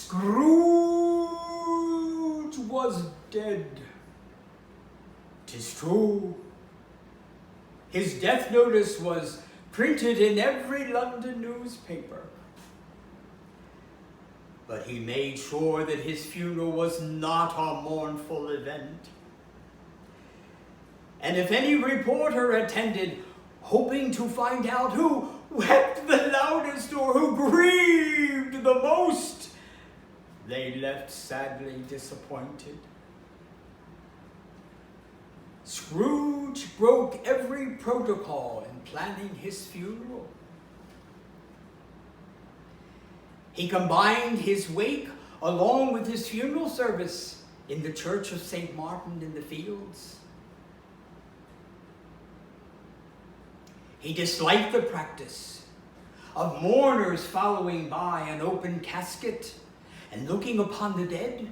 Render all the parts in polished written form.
Scrooge was dead. 'Tis true. His death notice was printed in every London newspaper. But he made sure that his funeral was not a mournful event. And if any reporter attended, hoping to find out who wept the loudest or who grieved the most, they left sadly disappointed. Scrooge broke every protocol in planning his funeral. He combined his wake along with his funeral service in the Church of St. Martin in the Fields. He disliked the practice of mourners following by an open casket and looking upon the dead,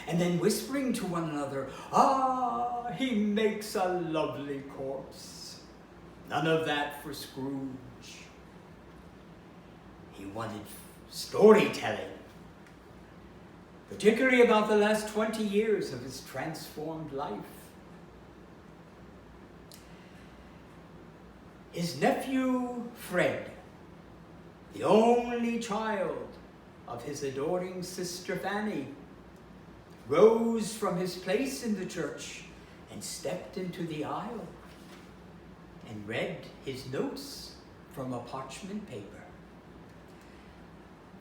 and then whispering to one another, "Ah, he makes a lovely corpse." None of that for Scrooge. He wanted storytelling, particularly about the last 20 years of his transformed life. His nephew, Fred, the only child of his adoring sister Fanny, rose from his place in the church and stepped into the aisle and read his notes from a parchment paper.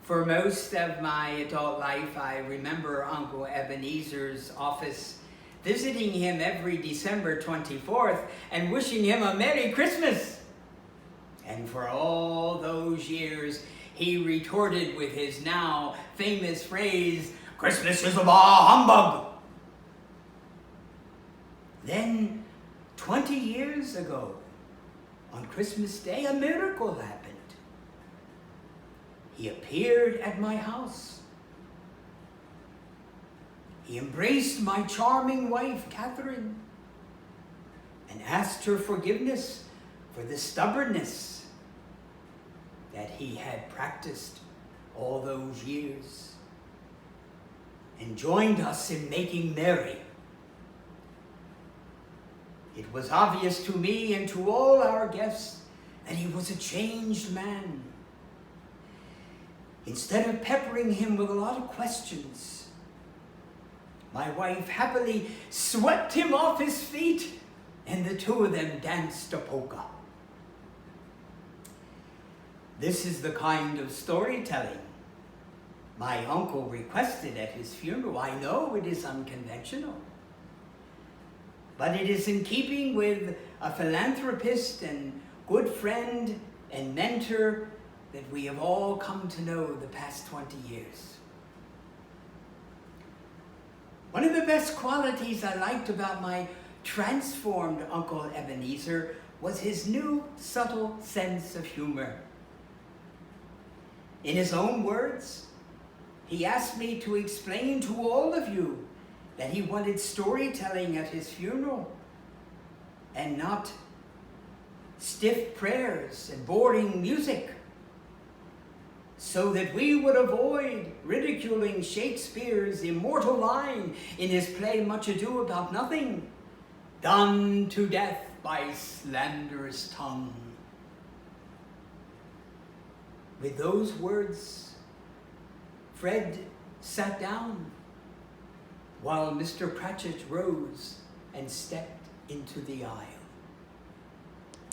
For most of my adult life, I remember Uncle Ebenezer's office, visiting him every December 24th and wishing him a Merry Christmas. And for all those years, he retorted with his now famous phrase, "Christmas is a bah humbug." Then, 20 years ago, on Christmas Day, a miracle happened. He appeared at my house. He embraced my charming wife, Catherine, and asked her forgiveness for the stubbornness that he had practiced all those years, and joined us in making merry. It was obvious to me and to all our guests that he was a changed man. Instead of peppering him with a lot of questions, my wife happily swept him off his feet, and the two of them danced a polka. This is the kind of storytelling my uncle requested at his funeral. I know it is unconventional, but it is in keeping with a philanthropist and good friend and mentor that we have all come to know the past 20 years. One of the best qualities I liked about my transformed Uncle Ebenezer was his new subtle sense of humor. In his own words, he asked me to explain to all of you that he wanted storytelling at his funeral and not stiff prayers and boring music, so that we would avoid ridiculing Shakespeare's immortal line in his play Much Ado About Nothing, "Done to death by slanderous tongue." With those words, Fred sat down while Mr. Cratchit rose and stepped into the aisle.